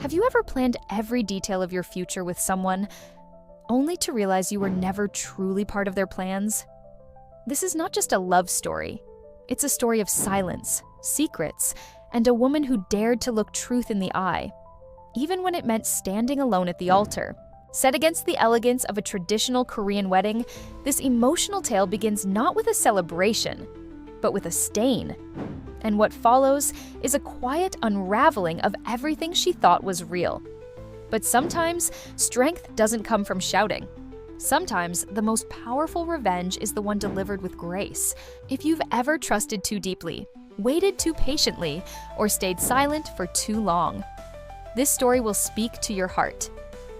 Have you ever planned every detail of your future with someone, only to realize you were never truly part of their plans? This is not just a love story. It's a story of silence, secrets, and a woman who dared to look truth in the eye, even when it meant standing alone at the altar. Set against the elegance of a traditional Korean wedding, this emotional tale begins not with a celebration, but with a stain. And what follows is a quiet unraveling of everything she thought was real. But sometimes, strength doesn't come from shouting. Sometimes, the most powerful revenge is the one delivered with grace. If you've ever trusted too deeply, waited too patiently, or stayed silent for too long, this story will speak to your heart.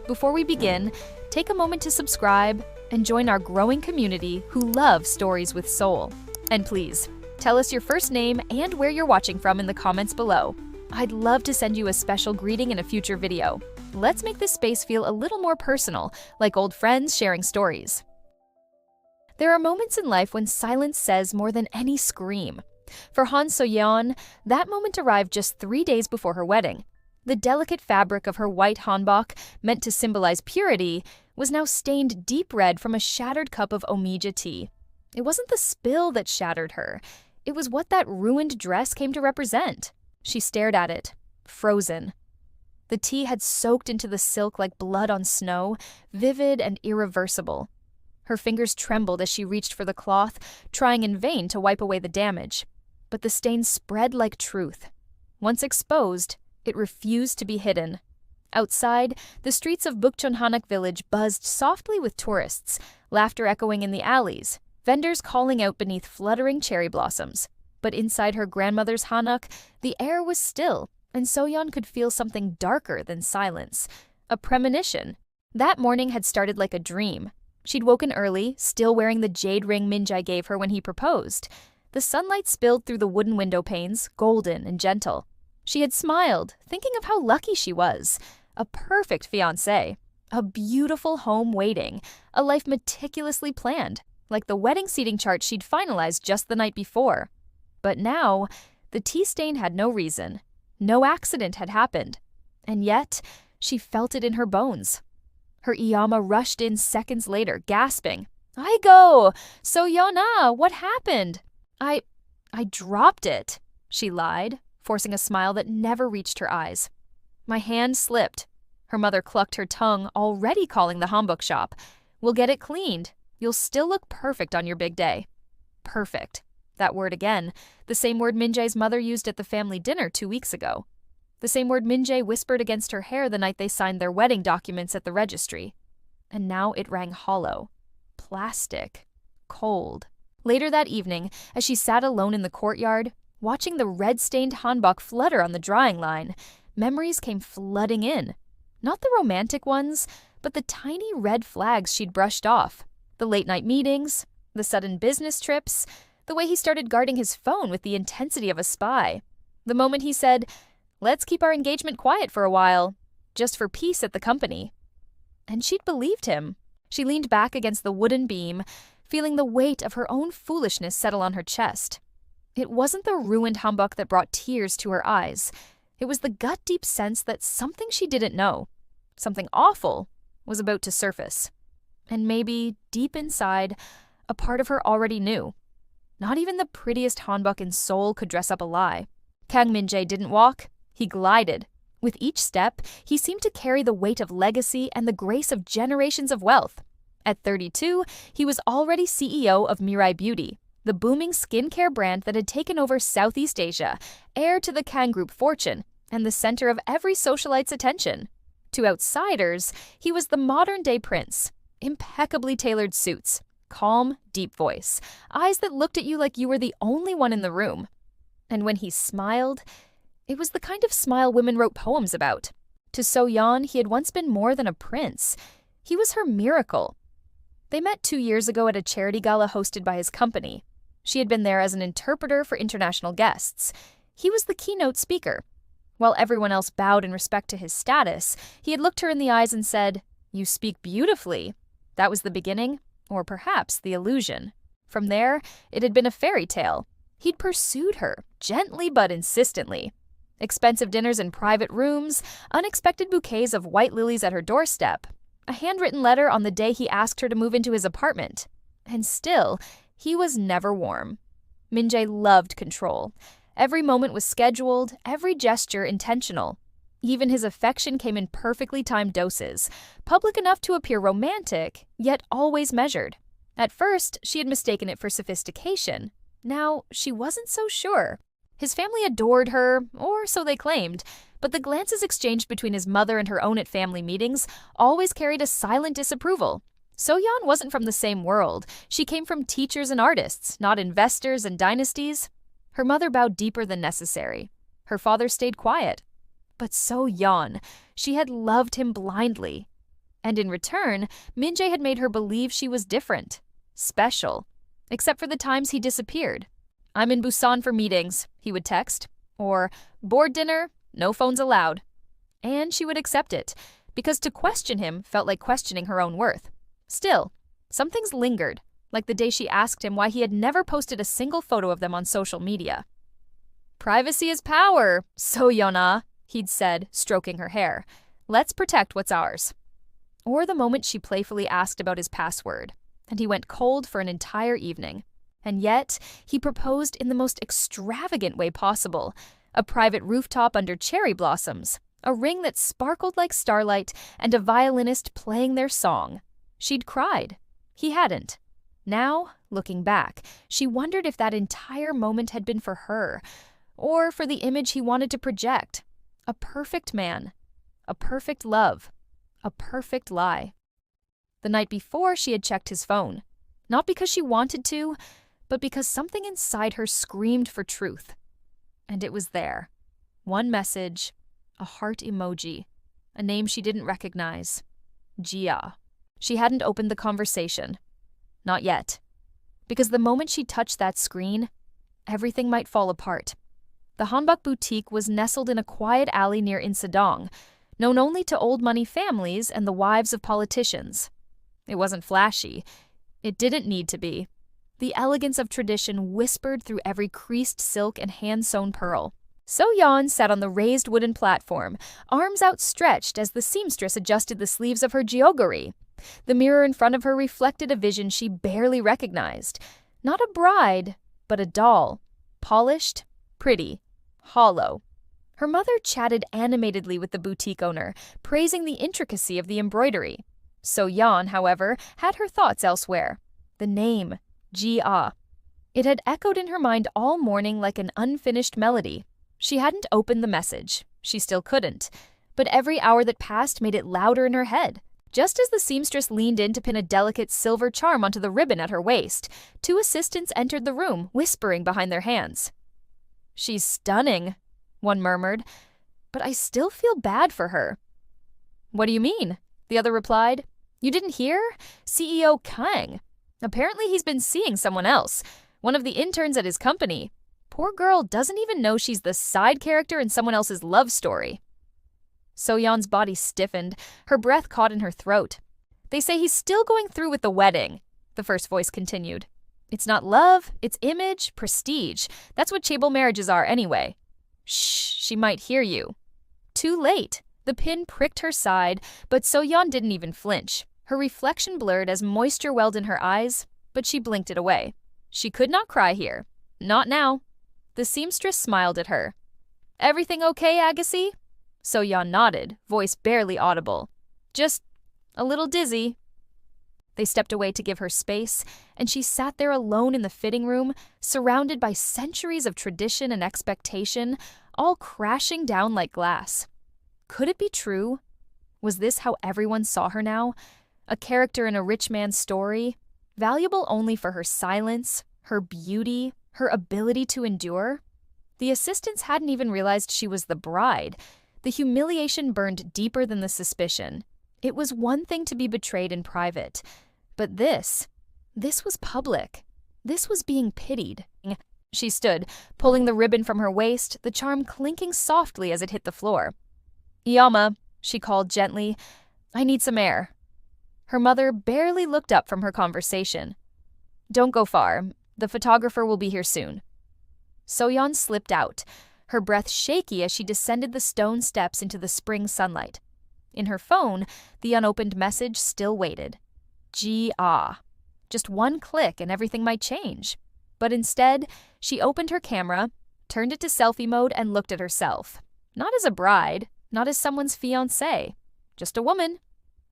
Before we begin, take a moment to subscribe and join our growing community who love stories with soul. And please, tell us your first name and where you're watching from in the comments below. I'd love to send you a special greeting in a future video. Let's make this space feel a little more personal, like old friends sharing stories. There are moments in life when silence says more than any scream. For So-yeon, that moment arrived just 3 days before her wedding. The delicate fabric of her white hanbok, meant to symbolize purity, was now stained deep red from a shattered cup of omija tea. It wasn't the spill that shattered her. It was what that ruined dress came to represent. She stared at it, frozen. The tea had soaked into the silk like blood on snow, vivid and irreversible. Her fingers trembled as she reached for the cloth, trying in vain to wipe away the damage. But the stain spread like truth. Once exposed, it refused to be hidden. Outside, the streets of Bukchonhanak village buzzed softly with tourists, laughter echoing in the alleys, vendors calling out beneath fluttering cherry blossoms. But inside her grandmother's hanok, the air was still, and So-yeon could feel something darker than silence. A premonition. That morning had started like a dream. She'd woken early, still wearing the jade ring Min-jae gave her when he proposed. The sunlight spilled through the wooden window panes, golden and gentle. She had smiled, thinking of how lucky she was. A perfect fiancé. A beautiful home waiting. A life meticulously planned, like the wedding seating chart she'd finalized just the night before. But now, the tea stain had no reason. No accident had happened. And yet, she felt it in her bones. Her Iyama rushed in seconds later, gasping. "Aigo! So-yeon, what happened?" I dropped it," she lied, forcing a smile that never reached her eyes. "My hand slipped." Her mother clucked her tongue, already calling the hanbok shop. "We'll get it cleaned. You'll still look perfect on your big day." Perfect. That word again, the same word Min-jae's mother used at the family dinner 2 weeks ago. The same word Min-jae whispered against her hair the night they signed their wedding documents at the registry. And now it rang hollow. Plastic. Cold. Later that evening, as she sat alone in the courtyard, watching the red-stained hanbok flutter on the drying line, memories came flooding in. Not the romantic ones, but the tiny red flags she'd brushed off. The late-night meetings, the sudden business trips, the way he started guarding his phone with the intensity of a spy. The moment he said, "Let's keep our engagement quiet for a while, just for peace at the company." And she'd believed him. She leaned back against the wooden beam, feeling the weight of her own foolishness settle on her chest. It wasn't the ruined hanbok that brought tears to her eyes. It was the gut-deep sense that something she didn't know, something awful, was about to surface. And maybe, deep inside, a part of her already knew. Not even the prettiest hanbok in Seoul could dress up a lie. Kang Min-jae didn't walk, he glided. With each step, he seemed to carry the weight of legacy and the grace of generations of wealth. At 32, he was already CEO of Mirai Beauty, the booming skincare brand that had taken over Southeast Asia, heir to the Kang Group fortune, and the center of every socialite's attention. To outsiders, he was the modern-day prince. Impeccably tailored suits, calm, deep voice, eyes that looked at you like you were the only one in the room. And when he smiled, it was the kind of smile women wrote poems about. To So-yeon, he had once been more than a prince. He was her miracle. They met 2 years ago at a charity gala hosted by his company. She had been there as an interpreter for international guests. He was the keynote speaker. While everyone else bowed in respect to his status, he had looked her in the eyes and said, "You speak beautifully." That was the beginning, or perhaps the illusion. From there, it had been a fairy tale. He'd pursued her, gently but insistently. Expensive dinners in private rooms, unexpected bouquets of white lilies at her doorstep, a handwritten letter on the day he asked her to move into his apartment. And still, he was never warm. Min-jae loved control. Every moment was scheduled, every gesture intentional. Even his affection came in perfectly timed doses, public enough to appear romantic, yet always measured. At first, she had mistaken it for sophistication. Now, she wasn't so sure. His family adored her, or so they claimed, but the glances exchanged between his mother and her own at family meetings always carried a silent disapproval. So-yeon wasn't from the same world. She came from teachers and artists, not investors and dynasties. Her mother bowed deeper than necessary. Her father stayed quiet. But So-yeon, she had loved him blindly. And in return, Min-jae had made her believe she was different, special, except for the times he disappeared. "I'm in Busan for meetings," he would text, or "board dinner, no phones allowed." And she would accept it, because to question him felt like questioning her own worth. Still, some things lingered, like the day she asked him why he had never posted a single photo of them on social media. "Privacy is power, So-yeon, he'd said, stroking her hair. "Let's protect what's ours." Or the moment she playfully asked about his password, and he went cold for an entire evening. And yet, he proposed in the most extravagant way possible. A private rooftop under cherry blossoms, a ring that sparkled like starlight, and a violinist playing their song. She'd cried. He hadn't. Now, looking back, she wondered if that entire moment had been for her, or for the image he wanted to project. A perfect man. A perfect love. A perfect lie. The night before, she had checked his phone. Not because she wanted to, but because something inside her screamed for truth. And it was there. One message, a heart emoji, a name she didn't recognize. Jia. She hadn't opened the conversation. Not yet. Because the moment she touched that screen, everything might fall apart. The Hanbok boutique was nestled in a quiet alley near Insadong, known only to old money families and the wives of politicians. It wasn't flashy. It didn't need to be. The elegance of tradition whispered through every creased silk and hand-sewn pearl. So-yeon sat on the raised wooden platform, arms outstretched as the seamstress adjusted the sleeves of her jeogori. The mirror in front of her reflected a vision she barely recognized. Not a bride, but a doll. Polished, pretty, hollow. Her mother chatted animatedly with the boutique owner, praising the intricacy of the embroidery. So-yeon, however, had her thoughts elsewhere. The name, Ji-ah. It had echoed in her mind all morning like an unfinished melody. She hadn't opened the message. She still couldn't. But every hour that passed made it louder in her head. Just as the seamstress leaned in to pin a delicate silver charm onto the ribbon at her waist, two assistants entered the room, whispering behind their hands. "She's stunning," one murmured, "but I still feel bad for her." "What do you mean?" the other replied. "You didn't hear? CEO Kang. Apparently he's been seeing someone else, one of the interns at his company. Poor girl doesn't even know she's the side character in someone else's love story." So-yeon's body stiffened, her breath caught in her throat. "They say he's still going through with the wedding," the first voice continued. "It's not love, it's image, prestige. That's what chaebol marriages are anyway." "Shh, she might hear you." Too late. The pin pricked her side, but So-yeon didn't even flinch. Her reflection blurred as moisture welled in her eyes, but she blinked it away. She could not cry here. Not now. The seamstress smiled at her. "Everything okay, Agassi?" So-yeon nodded, voice barely audible. "Just a little dizzy." They stepped away to give her space, and she sat there alone in the fitting room, surrounded by centuries of tradition and expectation, all crashing down like glass. Could it be true? Was this how everyone saw her now? A character in a rich man's story, valuable only for her silence, her beauty, her ability to endure? The assistants hadn't even realized she was the bride. The humiliation burned deeper than the suspicion. It was one thing to be betrayed in private, but this was public. This was being pitied. She stood, pulling the ribbon from her waist, the charm clinking softly as it hit the floor. "Iyama," she called gently, "I need some air." Her mother barely looked up from her conversation. "Don't go far. The photographer will be here soon." So-yeon slipped out. her breath shaky as she descended the stone steps into the spring sunlight. In her phone, the unopened message still waited. G-ah. Just one click and everything might change. But instead, she opened her camera, turned it to selfie mode, and looked at herself. Not as a bride, not as someone's fiancé, just a woman.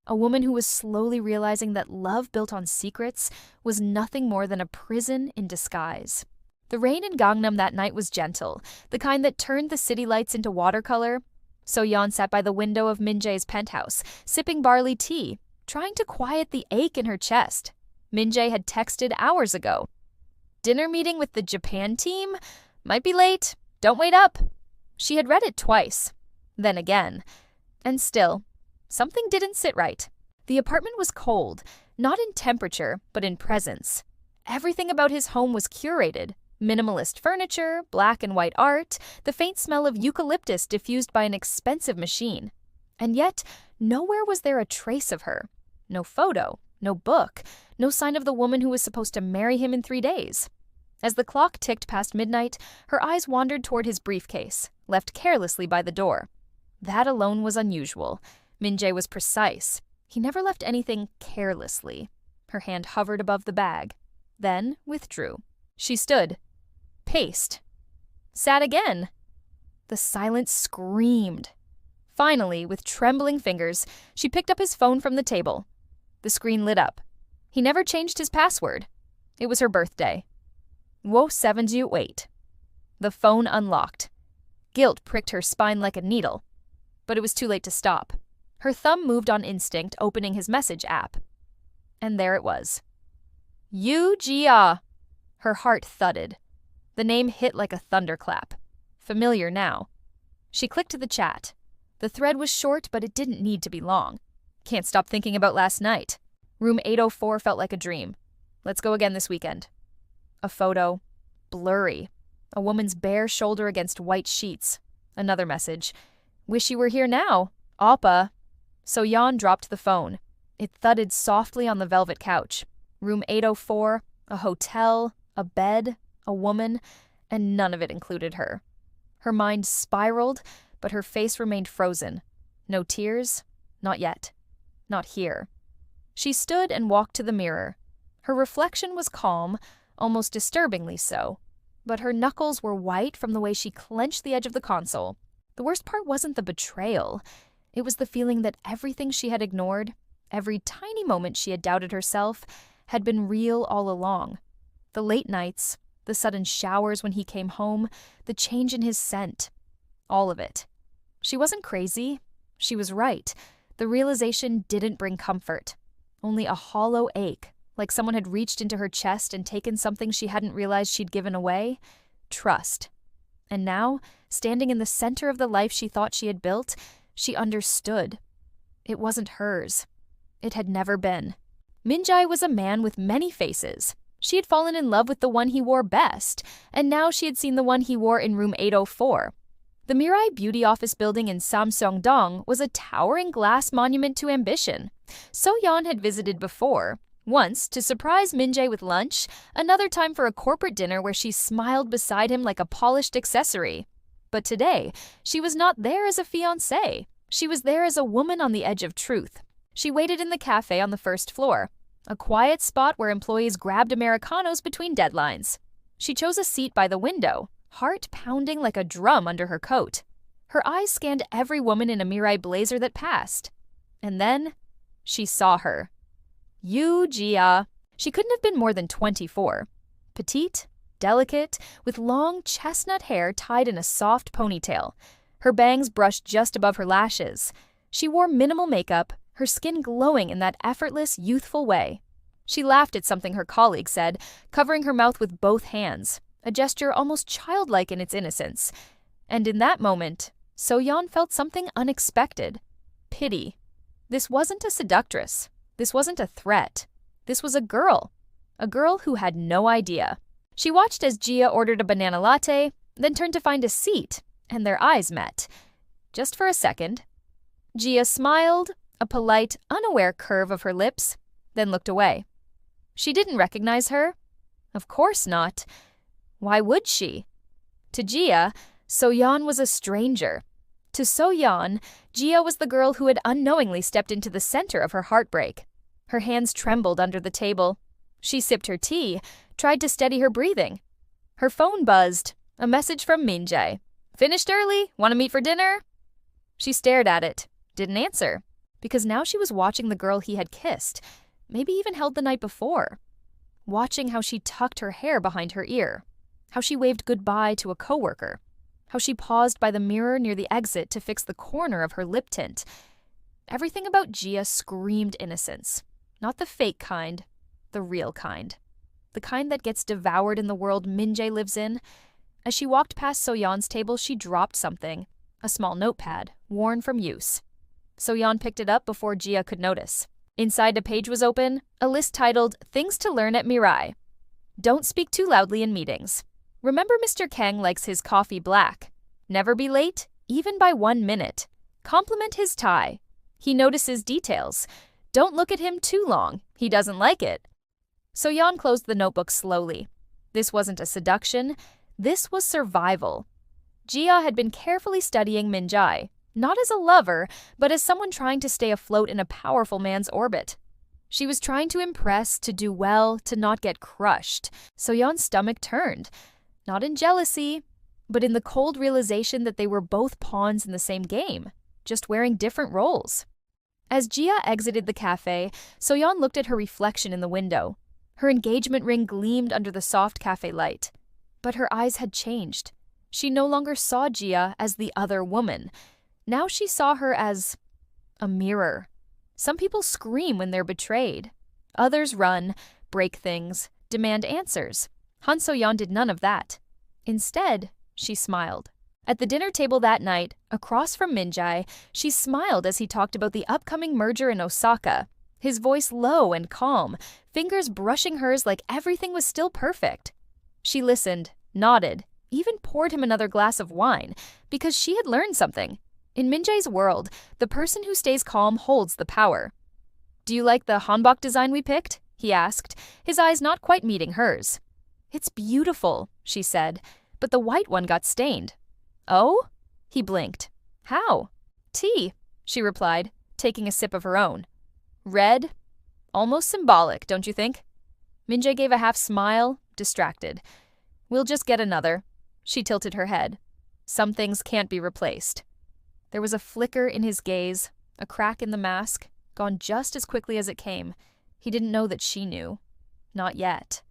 A woman who was slowly realizing that love built on secrets was nothing more than a prison in disguise. The rain in Gangnam that night was gentle, the kind that turned the city lights into watercolor. So-yeon sat by the window of Min-jae's penthouse, sipping barley tea, trying to quiet the ache in her chest. Min-jae had texted hours ago. Dinner meeting with the Japan team? Might be late. Don't wait up. She had read it twice. Then again. And still, something didn't sit right. The apartment was cold, not in temperature, but in presence. Everything about his home was curated. Minimalist furniture, black and white art, the faint smell of eucalyptus diffused by an expensive machine. And yet, nowhere was there a trace of her. No photo, no book, no sign of the woman who was supposed to marry him in 3 days. As the clock ticked past midnight, her eyes wandered toward his briefcase, left carelessly by the door. That alone was unusual. Min-jae was precise. He never left anything carelessly. Her hand hovered above the bag, then withdrew. She stood, paced, sat again. The silence screamed. Finally, with trembling fingers, she picked up his phone from the table. The screen lit up. He never changed his password. It was her birthday. Wo 728. The phone unlocked. Guilt pricked her spine like a needle. But it was too late to stop. Her thumb moved on instinct, opening his message app. And there it was. Yu-jia. Her heart thudded. The name hit like a thunderclap. Familiar now. She clicked the chat. The thread was short, but it didn't need to be long. Can't stop thinking about last night. Room 804 felt like a dream. Let's go again this weekend. A photo. Blurry. A woman's bare shoulder against white sheets. Another message. Wish you were here now. Oppa. So-yeon dropped the phone. It thudded softly on the velvet couch. Room 804, a hotel, a bed, a woman, and none of it included her. Her mind spiraled, but her face remained frozen. No tears? Not yet. Not here. She stood and walked to the mirror. Her reflection was calm, almost disturbingly so, but her knuckles were white from the way she clenched the edge of the console. The worst part wasn't the betrayal. It was the feeling that everything she had ignored, every tiny moment she had doubted herself, had been real all along. The late nights, the sudden showers when he came home, the change in his scent. All of it. She wasn't crazy. She was right. The realization didn't bring comfort. Only a hollow ache, like someone had reached into her chest and taken something she hadn't realized she'd given away. Trust. And now, standing in the center of the life she thought she had built, she understood. It wasn't hers. It had never been. Min-jae was a man with many faces. She had fallen in love with the one he wore best, and now she had seen the one he wore in room 804. The Mirai Beauty Office building in Samseong-dong was a towering glass monument to ambition. So-yeon had visited before, once to surprise Min-jae with lunch, another time for a corporate dinner where she smiled beside him like a polished accessory. But today, she was not there as a fiancé. She was there as a woman on the edge of truth. She waited in the cafe on the first floor, a quiet spot where employees grabbed Americanos between deadlines. She chose a seat by the window, heart pounding like a drum under her coat. Her eyes scanned every woman in a Mirai blazer that passed. And then, she saw her. Yu-jia. She couldn't have been more than 24. Petite, delicate, with long chestnut hair tied in a soft ponytail. Her bangs brushed just above her lashes. She wore minimal makeup, her skin glowing in that effortless, youthful way. She laughed at something her colleague said, covering her mouth with both hands, a gesture almost childlike in its innocence. And in that moment, So-yeon felt something unexpected. Pity. This wasn't a seductress. This wasn't a threat. This was a girl who had no idea. She watched as Gia ordered a banana latte, then turned to find a seat, and their eyes met. Just for a second. Gia smiled, a polite, unaware curve of her lips, then looked away. She didn't recognize her. Of course not. Why would she? To Gia, So-yeon was a stranger. To So-yeon, Jia was the girl who had unknowingly stepped into the center of her heartbreak. Her hands trembled under the table. She sipped her tea, tried to steady her breathing. Her phone buzzed. A message from Min-jae. "Finished early? Want to meet for dinner?" She stared at it, didn't answer, because now she was watching the girl he had kissed, maybe even held the night before. Watching how she tucked her hair behind her ear, how she waved goodbye to a coworker, how she paused by the mirror near the exit to fix the corner of her lip tint. Everything about Jia screamed innocence. Not the fake kind, the real kind. The kind that gets devoured in the world Min-jae lives in. As she walked past So-yeon's table, she dropped something, a small notepad, worn from use. So-yeon picked it up before Jia could notice. Inside a page was open, a list titled, "Things to Learn at Mirai." Don't speak too loudly in meetings. Remember Mr. Kang likes his coffee black. Never be late, even by 1 minute. Compliment his tie. He notices details. Don't look at him too long. He doesn't like it. So-yeon closed the notebook slowly. This wasn't a seduction. This was survival. Jia had been carefully studying Min-jae, not as a lover, but as someone trying to stay afloat in a powerful man's orbit. She was trying to impress, to do well, to not get crushed. So-yeon's stomach turned, not in jealousy, but in the cold realization that they were both pawns in the same game, just wearing different roles. As Jia exited the cafe, So-yeon looked at her reflection in the window. Her engagement ring gleamed under the soft cafe light. But her eyes had changed. She no longer saw Jia as the other woman. Now she saw her as a mirror. Some people scream when they're betrayed. Others run, break things, demand answers. Han So-yeon did none of that. Instead, she smiled. At the dinner table that night, across from Min-jae, she smiled as he talked about the upcoming merger in Osaka, his voice low and calm, fingers brushing hers like everything was still perfect. She listened, nodded, even poured him another glass of wine, because she had learned something. In Min-jae's world, the person who stays calm holds the power. "Do you like the hanbok design we picked?" he asked, his eyes not quite meeting hers. "It's beautiful," she said, "but the white one got stained." "Oh?" He blinked. "How?" "Tea," she replied, taking a sip of her own. "Red? Almost symbolic, don't you think?" Min-jae gave a half smile, distracted. "We'll just get another." She tilted her head. "Some things can't be replaced." There was a flicker in his gaze, a crack in the mask, gone just as quickly as it came. He didn't know that she knew. Not yet.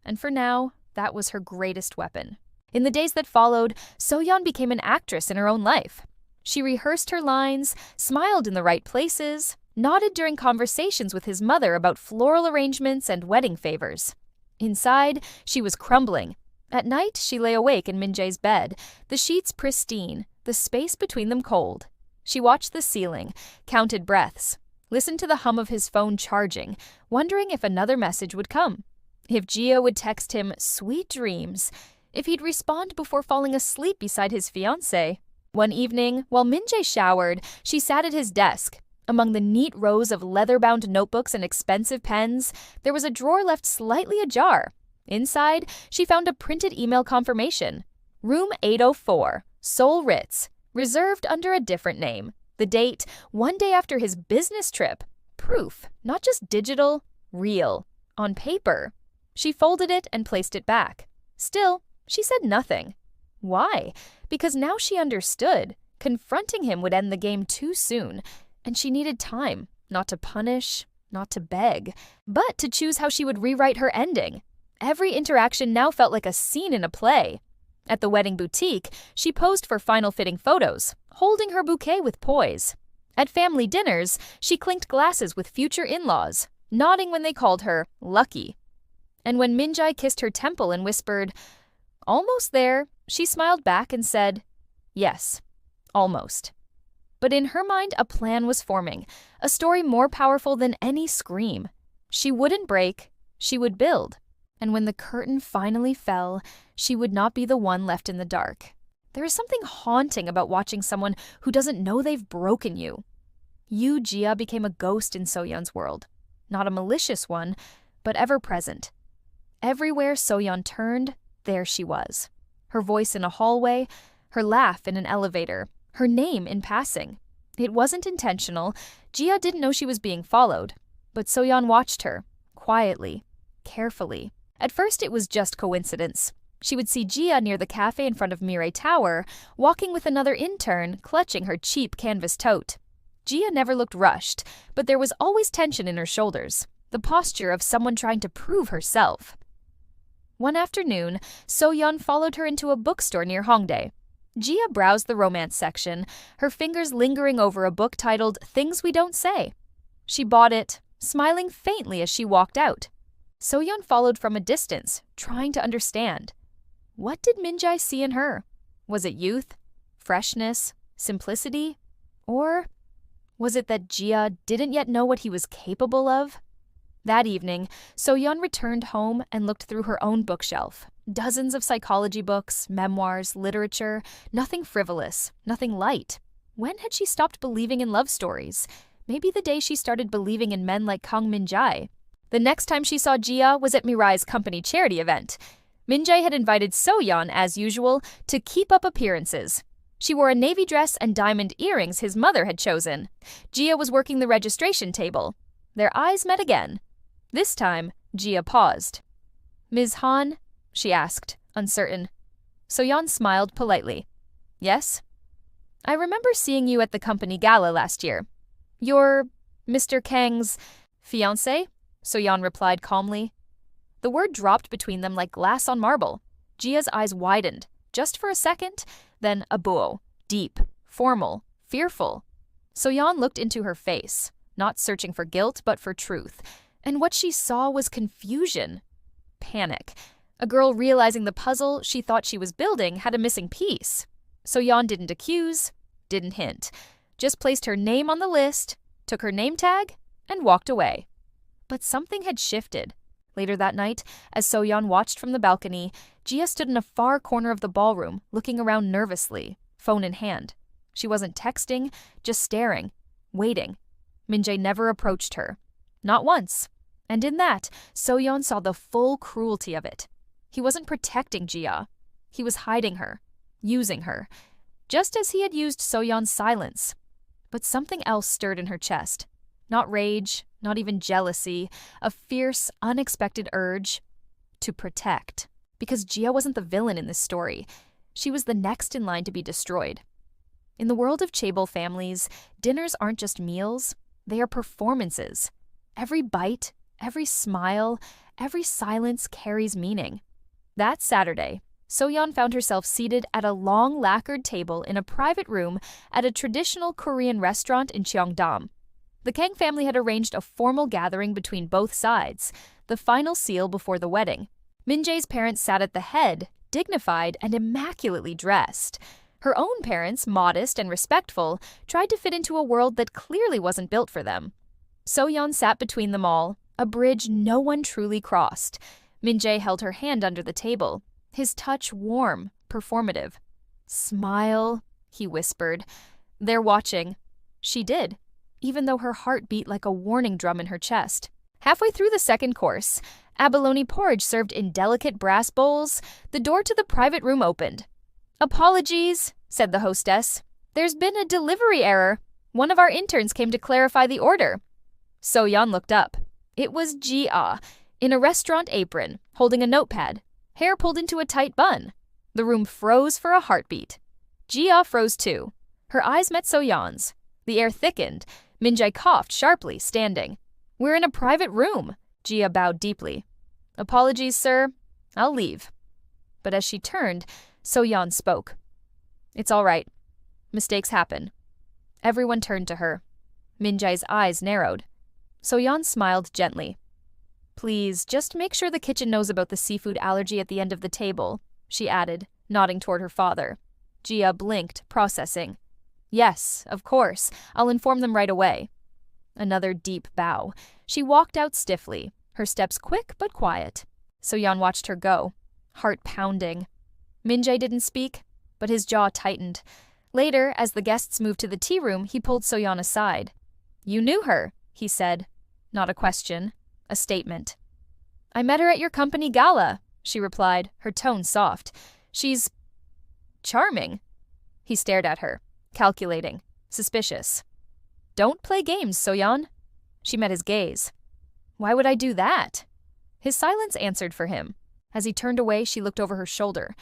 And for now, that was her greatest weapon. In the days that followed, So-yeon became an actress in her own life. She rehearsed her lines, smiled in the right places, nodded during conversations with his mother about floral arrangements and wedding favors. Inside, she was crumbling. At night, she lay awake in Min-jae's bed, the sheets pristine, the space between them cold. She watched the ceiling, counted breaths, listened to the hum of his phone charging, wondering if another message would come. If Jia would text him sweet dreams, if he'd respond before falling asleep beside his fiancé. One evening, while Min-jae showered, she sat at his desk. Among the neat rows of leather-bound notebooks and expensive pens, there was a drawer left slightly ajar. Inside, she found a printed email confirmation. Room 804, Seoul Ritz, reserved under a different name. The date, 1 day after his business trip. Proof, not just digital, real, on paper. She folded it and placed it back. Still, she said nothing. Why? Because now she understood. Confronting him would end the game too soon, and she needed time, not to punish, not to beg, but to choose how she would rewrite her ending. Every interaction now felt like a scene in a play. At the wedding boutique, she posed for final fitting photos, holding her bouquet with poise. At family dinners, she clinked glasses with future in-laws, nodding when they called her lucky. And when Min-jae kissed her temple and whispered, "Almost there," she smiled back and said, "Yes, almost." But in her mind, a plan was forming, a story more powerful than any scream. She wouldn't break, she would build. And when the curtain finally fell, she would not be the one left in the dark. There is something haunting about watching someone who doesn't know they've broken you. Yu Jia became a ghost in So-yeon's world. Not a malicious one, but ever-present. Everywhere So-yeon turned, there she was. Her voice in a hallway, Her laugh in an elevator, her name in passing. It wasn't intentional. Gia didn't know she was being followed. But So-yeon watched her, quietly, carefully. At first it was just coincidence. She would see Gia near the cafe in front of Mirai Tower, walking with another intern, clutching her cheap canvas tote. Gia never looked rushed, but there was always tension in her shoulders, the posture of someone trying to prove herself. One afternoon, So-yeon followed her into a bookstore near Hongdae. Gia browsed the romance section, her fingers lingering over a book titled Things We Don't Say. She bought it, smiling faintly as she walked out. So-yeon followed from a distance, trying to understand. What did Min-jae see in her? Was it youth, freshness, simplicity? Or was it that Gia didn't yet know what he was capable of? That evening, So-yeon returned home and looked through her own bookshelf. Dozens of psychology books, memoirs, literature, nothing frivolous, nothing light. When had she stopped believing in love stories? Maybe the day she started believing in men like Kang Min-jae. The next time she saw Gia was at Mirai's company charity event. Min-jae had invited So-yeon, as usual, to keep up appearances. She wore a navy dress and diamond earrings his mother had chosen. Gia was working the registration table. Their eyes met again. This time, Gia paused. "Ms. Han?" she asked, uncertain. So-yeon smiled politely. "Yes?" "I remember seeing you at the company gala last year. You're Mr. Kang's fiancé?" So-yeon replied calmly. The word dropped between them like glass on marble. Gia's eyes widened, just for a second, then abuo, deep, formal, fearful. So-yeon looked into her face, not searching for guilt but for truth, and what she saw was confusion. Panic. A girl realizing the puzzle she thought she was building had a missing piece. So-yeon didn't accuse, didn't hint, just placed her name on the list, took her name tag, and walked away. But something had shifted. Later that night, as So-yeon watched from the balcony, Gia stood in a far corner of the ballroom, looking around nervously, phone in hand. She wasn't texting, just staring, waiting. Min-jae never approached her. Not once. And in that, So-yeon saw the full cruelty of it. He wasn't protecting Gia. He was hiding her, using her, just as he had used So-yeon's silence. But something else stirred in her chest. Not rage, not even jealousy, a fierce, unexpected urge to protect. Because Gia wasn't the villain in this story. She was the next in line to be destroyed. In the world of chaebol families, dinners aren't just meals, they are performances. Every bite, every smile, every silence carries meaning. That Saturday, So-yeon found herself seated at a long lacquered table in a private room at a traditional Korean restaurant in Cheongdam. The Kang family had arranged a formal gathering between both sides, the final seal before the wedding. Min-jae's parents sat at the head, dignified and immaculately dressed. Her own parents, modest and respectful, tried to fit into a world that clearly wasn't built for them. So-yeon sat between them all, a bridge no one truly crossed. Min-jae held her hand under the table, his touch warm, performative. "Smile," he whispered. "They're watching." She did, even though her heart beat like a warning drum in her chest. Halfway through the second course, abalone porridge served in delicate brass bowls, the door to the private room opened. "Apologies," said the hostess. "There's been a delivery error. One of our interns came to clarify the order." So-yeon looked up. It was Ji-ah, in a restaurant apron, holding a notepad, hair pulled into a tight bun. The room froze for a heartbeat. Ji-ah froze too. Her eyes met So-yeon's. The air thickened. Min-jae coughed sharply, standing. "We're in a private room." Ji-ah bowed deeply. "Apologies, sir. I'll leave." But as she turned, So-yeon spoke. "It's all right. Mistakes happen." Everyone turned to her. Min-jae's eyes narrowed. So-yeon smiled gently. "Please, just make sure the kitchen knows about the seafood allergy at the end of the table," she added, nodding toward her father. Gia blinked, processing. "Yes, of course. I'll inform them right away." Another deep bow. She walked out stiffly, her steps quick but quiet. So-yeon watched her go, heart pounding. Min-jae didn't speak, but his jaw tightened. Later, as the guests moved to the tea room, he pulled So-yeon aside. "You knew her," he said. Not a question, a statement. "I met her at your company gala," she replied, her tone soft. "She's charming." He stared at her, calculating, suspicious. Don't play games, So-yeon. She met his gaze. Why would I do that? His silence answered for him. As he turned away, she looked over her shoulder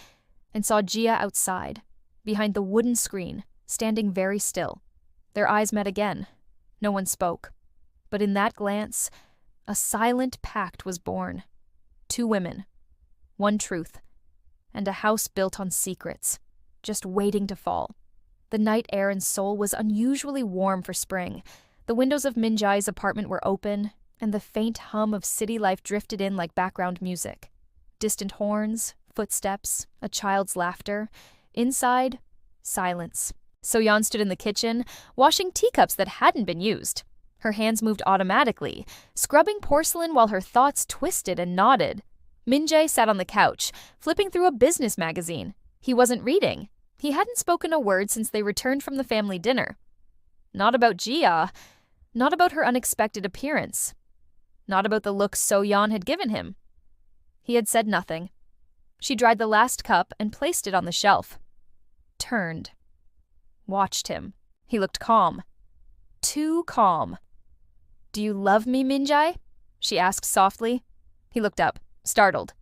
and saw Gia outside, behind the wooden screen, standing very still. Their eyes met again. No one spoke. But in that glance, a silent pact was born. 2 women, 1 truth, and a house built on secrets, just waiting to fall. The night air in Seoul was unusually warm for spring. The windows of Min-jae's apartment were open, and the faint hum of city life drifted in like background music. Distant horns, footsteps, a child's laughter. Inside, silence. So-yeon stood in the kitchen, washing teacups that hadn't been used. Her hands moved automatically, scrubbing porcelain while her thoughts twisted and nodded. Min-jae sat on the couch, flipping through a business magazine. He wasn't reading. He hadn't spoken a word since they returned from the family dinner. Not about Gia, not about her unexpected appearance, not about the look So-yeon had given him. He had said nothing. She dried the last cup and placed it on the shelf. Turned. Watched him. He looked calm. Too calm. Do you love me, Min-jae? She asked softly. He looked up, startled.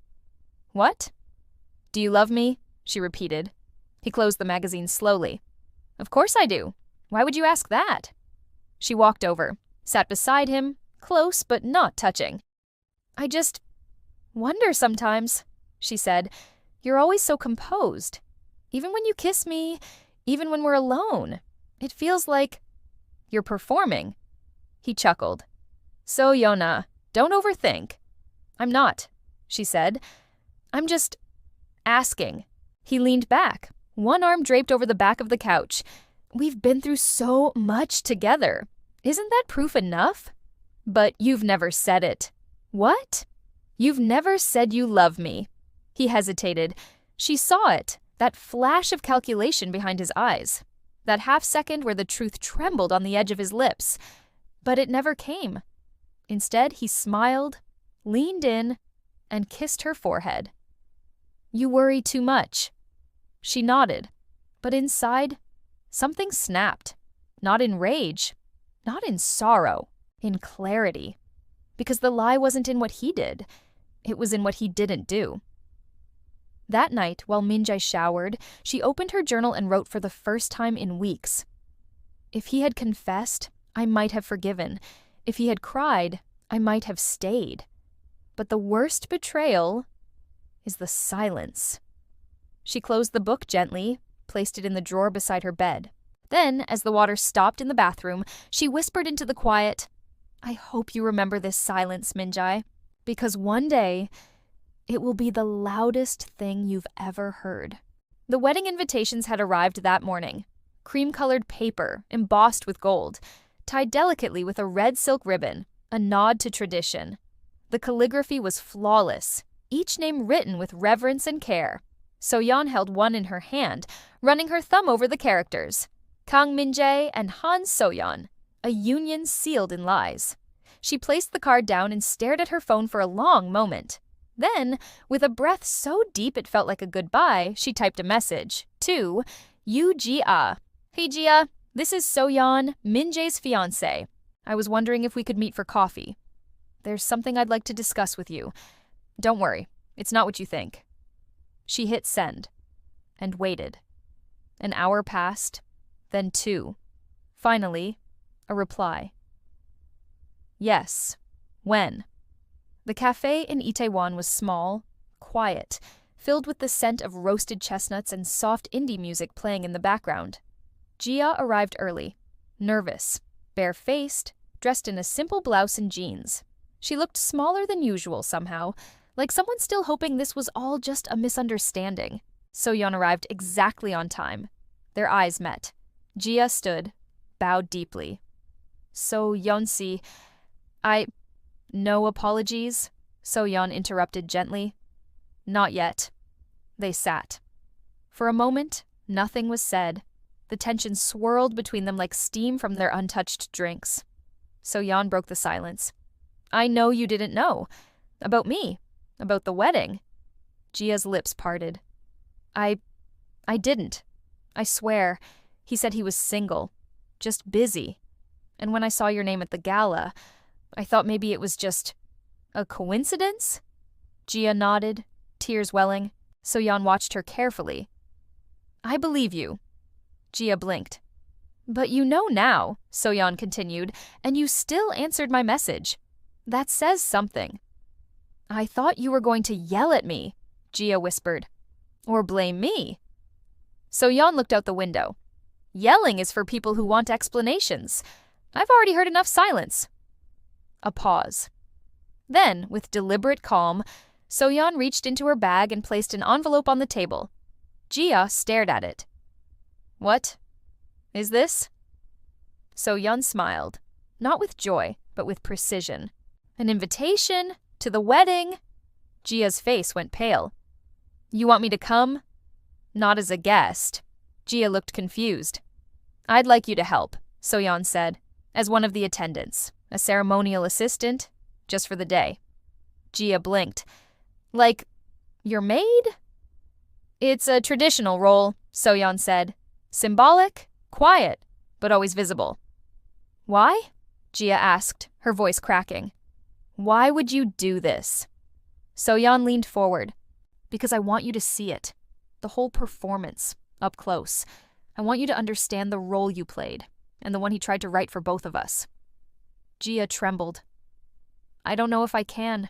What? Do you love me? She repeated. He closed the magazine slowly. Of course I do. Why would you ask that? She walked over, sat beside him, close but not touching. I just wonder sometimes, she said. You're always so composed. Even when you kiss me, even when we're alone, it feels like you're performing. He chuckled. So-yeon, don't overthink. I'm not, she said. I'm just asking. He leaned back, one arm draped over the back of the couch. We've been through so much together. Isn't that proof enough? But you've never said it. What? You've never said you love me. He hesitated. She saw it, that flash of calculation behind his eyes, that half second where the truth trembled on the edge of his lips. But it never came. Instead, he smiled, leaned in, and kissed her forehead. You worry too much. She nodded, but inside, something snapped. Not in rage, not in sorrow, in clarity. Because the lie wasn't in what he did, it was in what he didn't do. That night, while Min-jae showered, she opened her journal and wrote for the first time in weeks. If he had confessed, I might have forgiven. If he had cried, I might have stayed. But the worst betrayal is the silence. She closed the book gently, placed it in the drawer beside her bed. Then, as the water stopped in the bathroom, she whispered into the quiet, I hope you remember this silence, Min-jae, because one day it will be the loudest thing you've ever heard. The wedding invitations had arrived that morning. Cream-colored paper, embossed with gold, tied delicately with a red silk ribbon, a nod to tradition. The calligraphy was flawless, each name written with reverence and care. So-yeon held one in her hand, running her thumb over the characters. Kang Min-jae and Han So-yeon, a union sealed in lies. She placed the card down and stared at her phone for a long moment. Then, with a breath so deep it felt like a goodbye, she typed a message to Yu Gia. Hey Gia, this is So-yeon, Min-jae's fiancé. I was wondering if we could meet for coffee. There's something I'd like to discuss with you. Don't worry, it's not what you think. She hit send and waited. An hour passed, then 2. Finally, a reply. Yes. When? The cafe in Itaewon was small, quiet, filled with the scent of roasted chestnuts and soft indie music playing in the background. Gia arrived early, nervous, bare-faced, dressed in a simple blouse and jeans. She looked smaller than usual somehow, like someone still hoping this was all just a misunderstanding. So-yeon arrived exactly on time. Their eyes met. Gia stood, bowed deeply. So-yeon-si, No apologies, So-yeon interrupted gently. Not yet. They sat. For a moment, nothing was said. The tension swirled between them like steam from their untouched drinks. So-yeon broke the silence. I know you didn't know. About me. About the wedding. Gia's lips parted. I didn't. I swear, he said he was single, just busy. And when I saw your name at the gala, I thought maybe it was just a coincidence?" Gia nodded, tears welling. So-yeon watched her carefully. "I believe you." Gia blinked. "But you know now," So-yeon continued, "and you still answered my message. That says something." "I thought you were going to yell at me," Gia whispered. "Or blame me." So-yeon looked out the window. "Yelling is for people who want explanations. I've already heard enough silence." A pause. Then, with deliberate calm, So-yeon reached into her bag and placed an envelope on the table. Gia stared at it. "What is this?" So-yeon smiled, not with joy, but with precision. "An invitation to the wedding." Gia's face went pale. "You want me to come?" "Not as a guest." Gia looked confused. "I'd like you to help," So-yeon said, "as one of the attendants, a ceremonial assistant, just for the day." Gia blinked. "Like, your maid?" "It's a traditional role," So-yeon said. "Symbolic, quiet, but always visible." "Why?" Gia asked, her voice cracking. "Why would you do this?" So-yeon leaned forward. "Because I want you to see it. The whole performance, up close. I want you to understand the role you played, and the one he tried to write for both of us." Gia trembled. "I don't know if I can."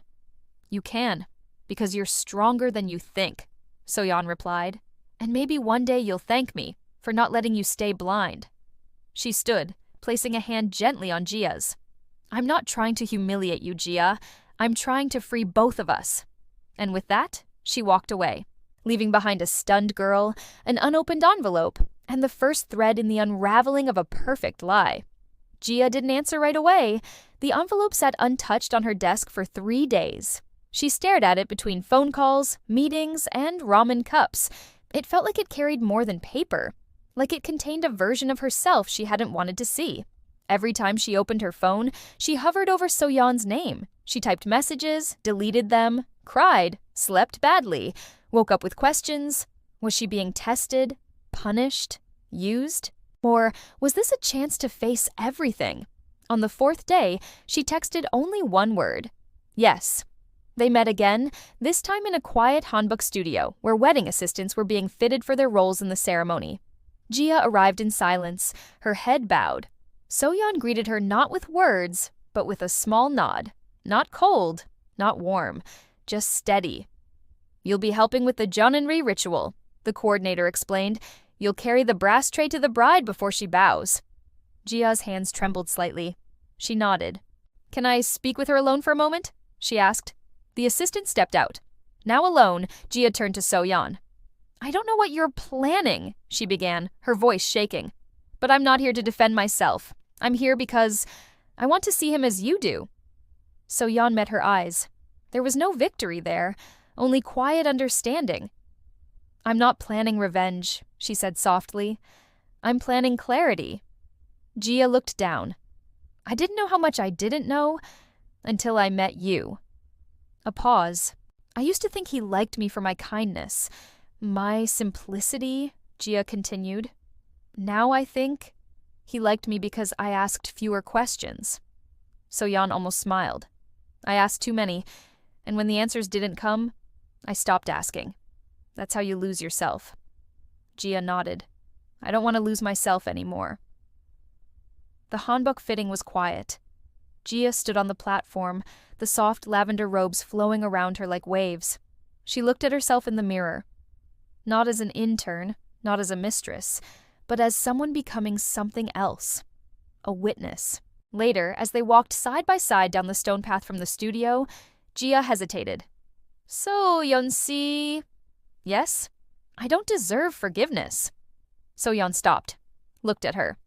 "You can, because you're stronger than you think," So-yeon replied. "And maybe one day you'll thank me for not letting you stay blind." She stood, placing a hand gently on Gia's. "I'm not trying to humiliate you, Gia. I'm trying to free both of us." And with that, she walked away, leaving behind a stunned girl, an unopened envelope, and the first thread in the unraveling of a perfect lie. Gia didn't answer right away. The envelope sat untouched on her desk for 3 days. She stared at it between phone calls, meetings, and ramen cups. It felt like it carried more than paper, like it contained a version of herself she hadn't wanted to see. Every time she opened her phone, she hovered over So-yeon's name. She typed messages, deleted them, cried, slept badly, woke up with questions. Was she being tested, punished, used? Or was this a chance to face everything? On the 4th day, she texted only one word: yes. They met again, this time in a quiet hanbok studio where wedding assistants were being fitted for their roles in the ceremony. Gia arrived in silence, her head bowed. So-yeon greeted her not with words, but with a small nod. Not cold, not warm, just steady. "You'll be helping with the Jeonneunri ritual," the coordinator explained. "You'll carry the brass tray to the bride before she bows." Gia's hands trembled slightly. She nodded. "Can I speak with her alone for a moment?" she asked. The assistant stepped out. Now alone, Gia turned to So-yeon. "I don't know what you're planning," she began, her voice shaking. "But I'm not here to defend myself. I'm here because I want to see him as you do." So-yeon met her eyes. There was no victory there, only quiet understanding. "I'm not planning revenge," she said softly. "I'm planning clarity." Gia looked down. "I didn't know how much I didn't know until I met you." A pause. "I used to think he liked me for my kindness, my simplicity," Gia continued. "Now I think he liked me because I asked fewer questions." So-yeon almost smiled. "I asked too many, and when the answers didn't come, I stopped asking. That's how you lose yourself." Gia nodded. "I don't want to lose myself anymore." The hanbok fitting was quiet. Gia stood on the platform, the soft lavender robes flowing around her like waves. She looked at herself in the mirror. Not as an intern, not as a mistress, but as someone becoming something else. A witness. Later, as they walked side by side down the stone path from the studio, Gia hesitated. "So-yeon-si." "Yes? I don't deserve forgiveness." So-yeon stopped, looked at her.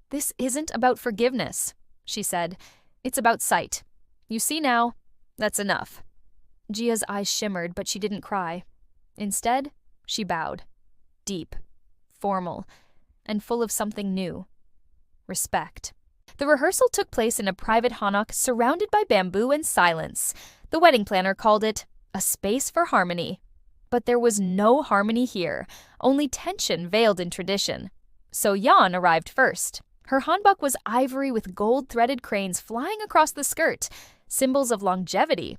"This isn't about forgiveness," she said. "It's about sight. You see now, that's enough." Gia's eyes shimmered, but she didn't cry. Instead, she bowed. Deep, formal, and full of something new. Respect. The rehearsal took place in a private hanok surrounded by bamboo and silence. The wedding planner called it a space for harmony. But there was no harmony here, only tension veiled in tradition. So-yeon arrived first. Her hanbok was ivory with gold-threaded cranes flying across the skirt, symbols of longevity.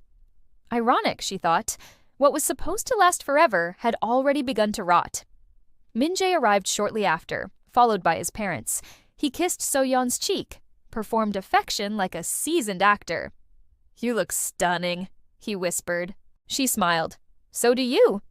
Ironic, she thought. What was supposed to last forever had already begun to rot. Min-jae arrived shortly after, followed by his parents. He kissed So-yeon's cheek, performed affection like a seasoned actor. "You look stunning," he whispered. She smiled. "So do you."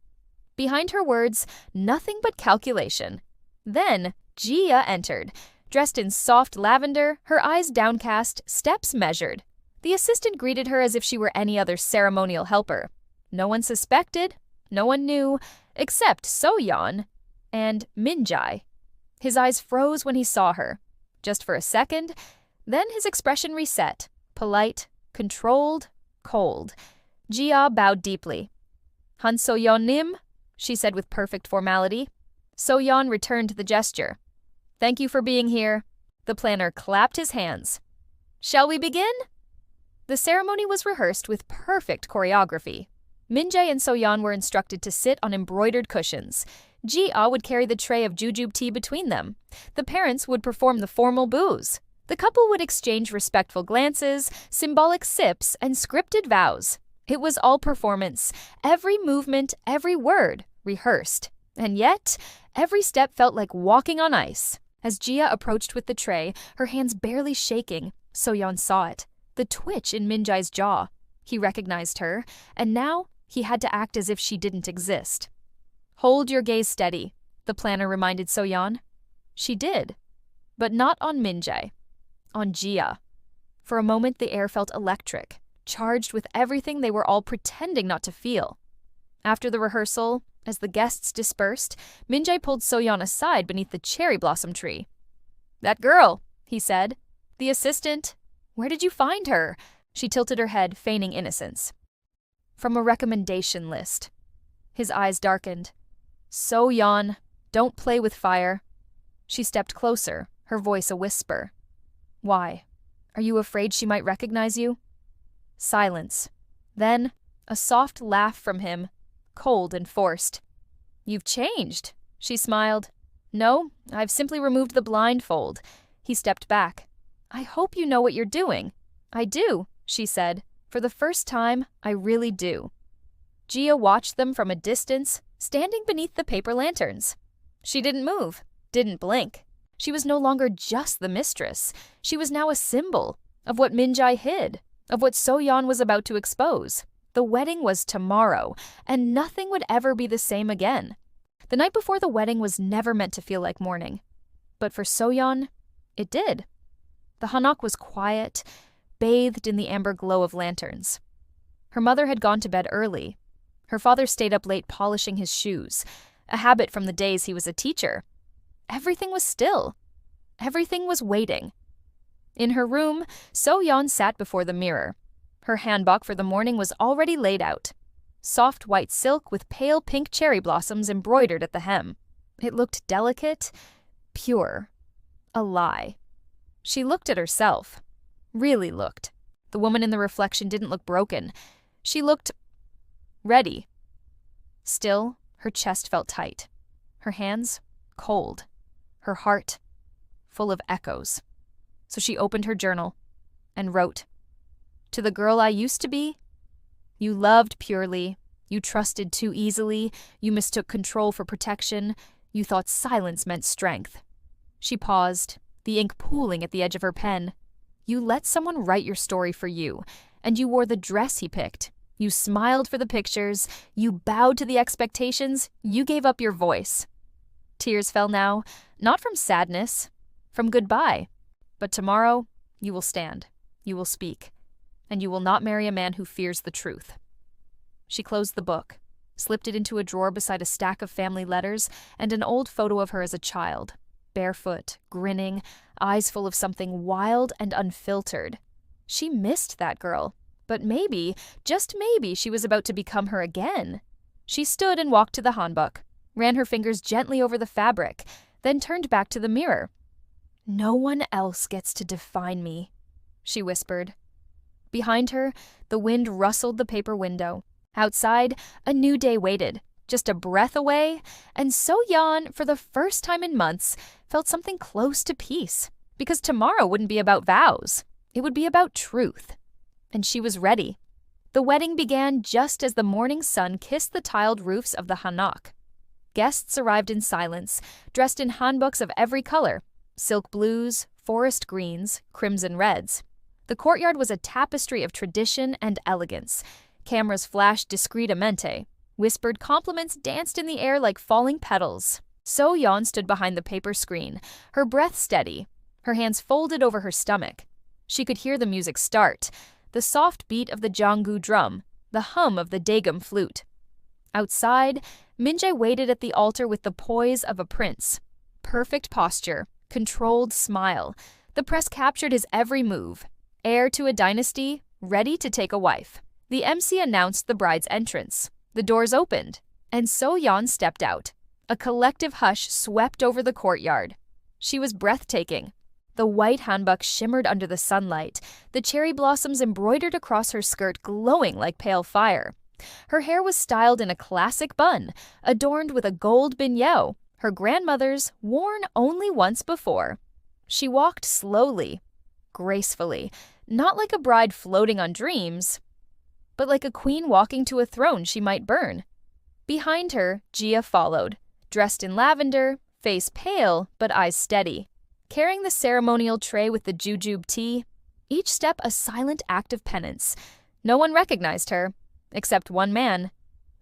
Behind her words, nothing but calculation. Then Gia entered, dressed in soft lavender, her eyes downcast, steps measured. The assistant greeted her as if she were any other ceremonial helper. No one suspected, no one knew, except So-yeon and Min-jae. His eyes froze when he saw her, just for a second. Then his expression reset, polite, controlled, cold. Gia bowed deeply. "Han So-yeon-nim," she said with perfect formality. So-yeon returned the gesture. "Thank you for being here." The planner clapped his hands. "Shall we begin?" The ceremony was rehearsed with perfect choreography. Min-jae and So-yeon were instructed to sit on embroidered cushions. Ji-ah would carry the tray of jujube tea between them. The parents would perform the formal boos. The couple would exchange respectful glances, symbolic sips, and scripted vows. It was all performance, every movement, every word, rehearsed. And yet, every step felt like walking on ice. As Gia approached with the tray, her hands barely shaking, So-yeon saw it, the twitch in Min-jae's jaw. He recognized her, and now he had to act as if she didn't exist. "Hold your gaze steady," the planner reminded So-yeon. She did, but not on Min-jae, on Gia. For a moment the air felt electric, charged with everything they were all pretending not to feel. After the rehearsal, as the guests dispersed, Min-jae pulled So-yeon aside beneath the cherry blossom tree. "That girl," he said. "The assistant. Where did you find her?" She tilted her head, feigning innocence. "From a recommendation list." His eyes darkened. "So-yeon, don't play with fire." She stepped closer, her voice a whisper. "Why? Are you afraid she might recognize you?" Silence. Then, a soft laugh from him, cold and forced. "You've changed," she smiled. "No, I've simply removed the blindfold." He stepped back. "I hope you know what you're doing." "I do," she said. "For the first time, I really do." Gia watched them from a distance, standing beneath the paper lanterns. She didn't move, didn't blink. She was no longer just the mistress. She was now a symbol of what Min-jae hid, of what So-yeon was about to expose. The wedding was tomorrow, and nothing would ever be the same again. The night before the wedding was never meant to feel like mourning. But for So-yeon, it did. The hanok was quiet, bathed in the amber glow of lanterns. Her mother had gone to bed early. Her father stayed up late polishing his shoes, a habit from the days he was a teacher. Everything was still. Everything was waiting. In her room, So-yeon sat before the mirror. Her hanbok for the morning was already laid out. Soft white silk with pale pink cherry blossoms embroidered at the hem. It looked delicate, pure, a lie. She looked at herself. Really looked. The woman in the reflection didn't look broken. She looked ready. Still, her chest felt tight. Her hands, cold. Her heart, full of echoes. So she opened her journal and wrote, "To the girl I used to be, you loved purely, you trusted too easily, you mistook control for protection, you thought silence meant strength." She paused, the ink pooling at the edge of her pen. "You let someone write your story for you, and you wore the dress he picked. You smiled for the pictures, you bowed to the expectations, you gave up your voice." Tears fell now, not from sadness, from goodbye. "But tomorrow, you will stand, you will speak, and you will not marry a man who fears the truth." She closed the book, slipped it into a drawer beside a stack of family letters and an old photo of her as a child, barefoot, grinning, eyes full of something wild and unfiltered. She missed that girl, but maybe, just maybe, she was about to become her again. She stood and walked to the hanbok, ran her fingers gently over the fabric, then turned back to the mirror. "No one else gets to define me," she whispered. Behind her, the wind rustled the paper window. Outside, a new day waited. just a breath away, and So-yeon, for the first time in months, felt something close to peace. Because tomorrow wouldn't be about vows. It would be about truth. And she was ready. The wedding began just as the morning sun kissed the tiled roofs of the hanok. Guests arrived in silence, dressed in hanboks of every color: silk blues, forest greens, crimson reds. The courtyard was a tapestry of tradition and elegance. Cameras flashed discreetamente. Whispered compliments danced in the air like falling petals. So-yeon stood behind the paper screen, her breath steady, her hands folded over her stomach. She could hear the music start, the soft beat of the janggu drum, the hum of the daegum flute. Outside, Min-jae waited at the altar with the poise of a prince. Perfect posture, controlled smile. The press captured his every move. Heir to a dynasty, ready to take a wife. The MC announced the bride's entrance. The doors opened, and So-yeon stepped out. A collective hush swept over the courtyard. She was breathtaking. The white hanbok shimmered under the sunlight, the cherry blossoms embroidered across her skirt glowing like pale fire. Her hair was styled in a classic bun, adorned with a gold binyeo, her grandmother's, worn only once before. She walked slowly, gracefully, not like a bride floating on dreams, but like a queen walking to a throne she might burn. Behind her, Gia followed, dressed in lavender, face pale but eyes steady, carrying the ceremonial tray with the jujube tea, each step a silent act of penance. No one recognized her, except one man.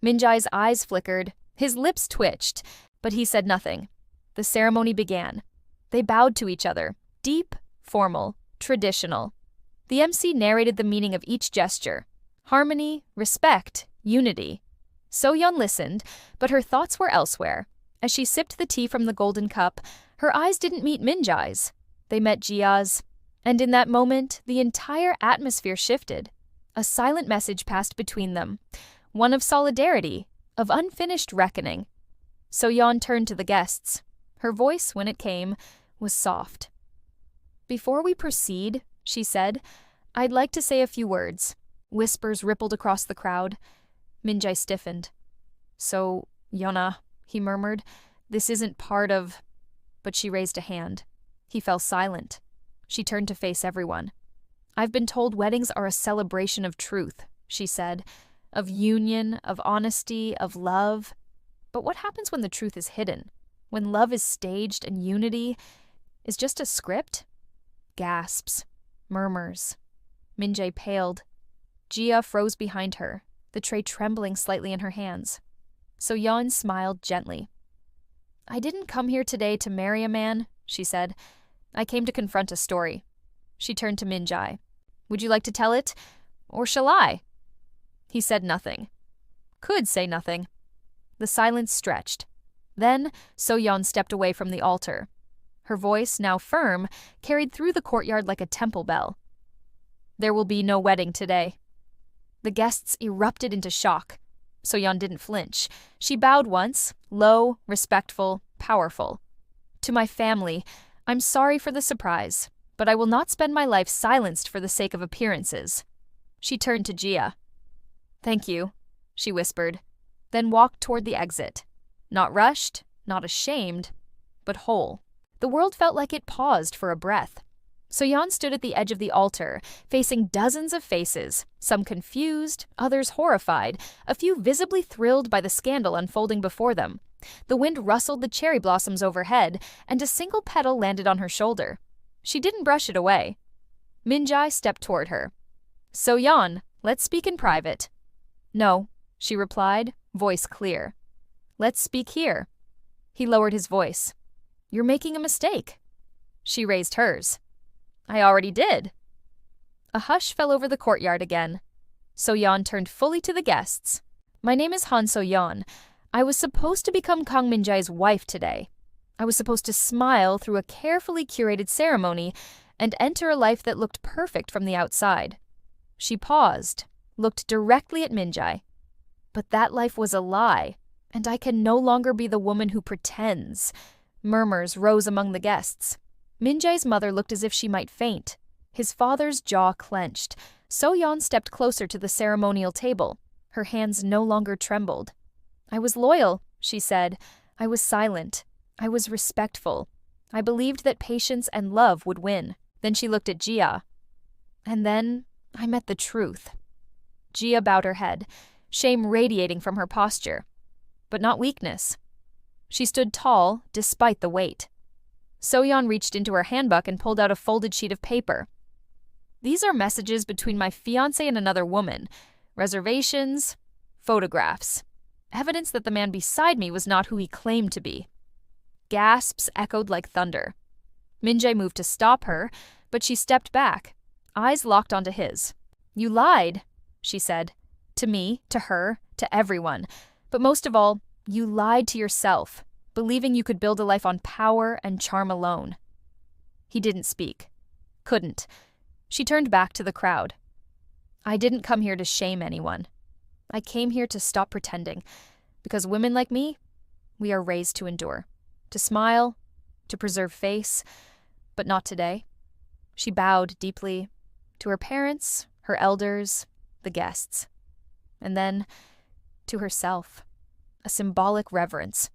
Min-jae's eyes flickered, his lips twitched, but he said nothing. The ceremony began. They bowed to each other, deep, formal, traditional. The MC narrated the meaning of each gesture: harmony, respect, unity. So-yeon listened, but her thoughts were elsewhere. As she sipped the tea from the golden cup, her eyes didn't meet Min-jae's. They met Gia's. And in that moment, the entire atmosphere shifted. A silent message passed between them, one of solidarity, of unfinished reckoning. So-yeon turned to the guests. Her voice, when it came, was soft. "Before we proceed," she said, "I'd like to say a few words." Whispers rippled across the crowd. Min-jae stiffened. "So, Yona," he murmured, "this isn't part of—" But she raised a hand. He fell silent. She turned to face everyone. "I've been told weddings are a celebration of truth," she said, "of union, of honesty, of love. But what happens when the truth is hidden? When love is staged and unity is just a script?" Gasps. Murmurs. Min-jae paled. Gia froze behind her, the tray trembling slightly in her hands. So-yeon smiled gently. "I didn't come here today to marry a man," she said. "I came to confront a story." She turned to Min-jae. "Would you like to tell it? Or shall I?" He said nothing. Could say nothing. The silence stretched. Then So-yeon stepped away from the altar. Her voice, now firm, carried through the courtyard like a temple bell. "There will be no wedding today." The guests erupted into shock. So-yeon didn't flinch. She bowed once, low, respectful, powerful. "To my family, I'm sorry for the surprise, but I will not spend my life silenced for the sake of appearances." She turned to Gia. "Thank you," she whispered, then walked toward the exit. Not rushed, not ashamed, but whole. The world felt like it paused for a breath. So-yeon stood at the edge of the altar, facing dozens of faces, some confused, others horrified, a few visibly thrilled by the scandal unfolding before them. The wind rustled the cherry blossoms overhead, and a single petal landed on her shoulder. She didn't brush it away. Min-jae stepped toward her. "So-yeon, let's speak in private." "No," she replied, voice clear. "Let's speak here." He lowered his voice. "You're making a mistake." She raised hers. "I already did." A hush fell over the courtyard again. So-yeon turned fully to the guests. "My name is Han So-yeon. I was supposed to become Kang Min-jae's wife today. I was supposed to smile through a carefully curated ceremony and enter a life that looked perfect from the outside." She paused, looked directly at Min-jae. "But that life was a lie, and I can no longer be the woman who pretends." Murmurs rose among the guests. Min-jae's mother looked as if she might faint. His father's jaw clenched. So-yeon stepped closer to the ceremonial table. Her hands no longer trembled. I was loyal, she said. I was silent. I was respectful. I believed that patience and love would win. Then she looked at Gia. And then I met the truth. Gia bowed her head, shame radiating from her posture, but not weakness. She stood tall, despite the weight. So-yeon reached into her handbook and pulled out a folded sheet of paper. These are messages between my fiancé and another woman. Reservations, photographs. Evidence that the man beside me was not who he claimed to be. Gasps echoed like thunder. Min-jae moved to stop her, but she stepped back, eyes locked onto his. You lied, she said. To me, to her, to everyone. But most of all, you lied to yourself, believing you could build a life on power and charm alone. He didn't speak. Couldn't. She turned back to the crowd. I didn't come here to shame anyone. I came here to stop pretending, because women like me, we are raised to endure, to smile, to preserve face, but not today. She bowed deeply to her parents, her elders, the guests, and then to herself, a symbolic reverence.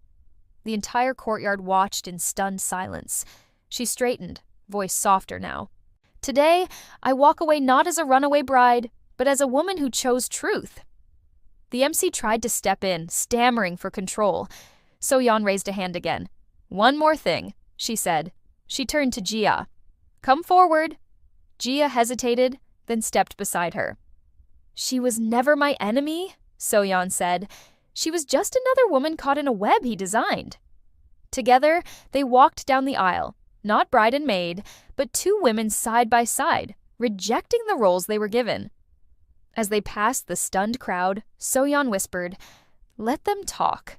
The entire courtyard watched in stunned silence. She straightened, voice softer now. Today, I walk away not as a runaway bride, but as a woman who chose truth. The MC tried to step in, stammering for control. So-yeon raised a hand again. One more thing, she said. She turned to Gia. Come forward. Gia hesitated, then stepped beside her. She was never my enemy, So-yeon said. She was just another woman caught in a web he designed. Together, they walked down the aisle, not bride and maid, but two women side by side, rejecting the roles they were given. As they passed the stunned crowd, So-yeon whispered, Let them talk.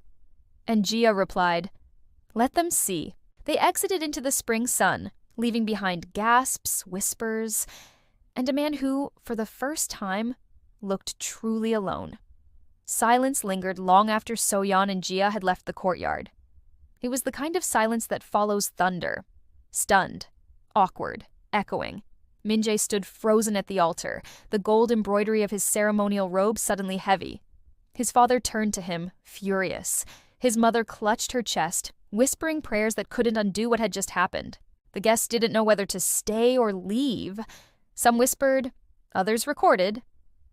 And Gia replied, Let them see. They exited into the spring sun, leaving behind gasps, whispers, and a man who, for the first time, looked truly alone. Silence lingered long after So-yeon and Gia had left the courtyard. It was the kind of silence that follows thunder. Stunned, awkward, echoing. Min-jae stood frozen at the altar, the gold embroidery of his ceremonial robe suddenly heavy. His father turned to him, furious. His mother clutched her chest, whispering prayers that couldn't undo what had just happened. The guests didn't know whether to stay or leave. Some whispered, others recorded.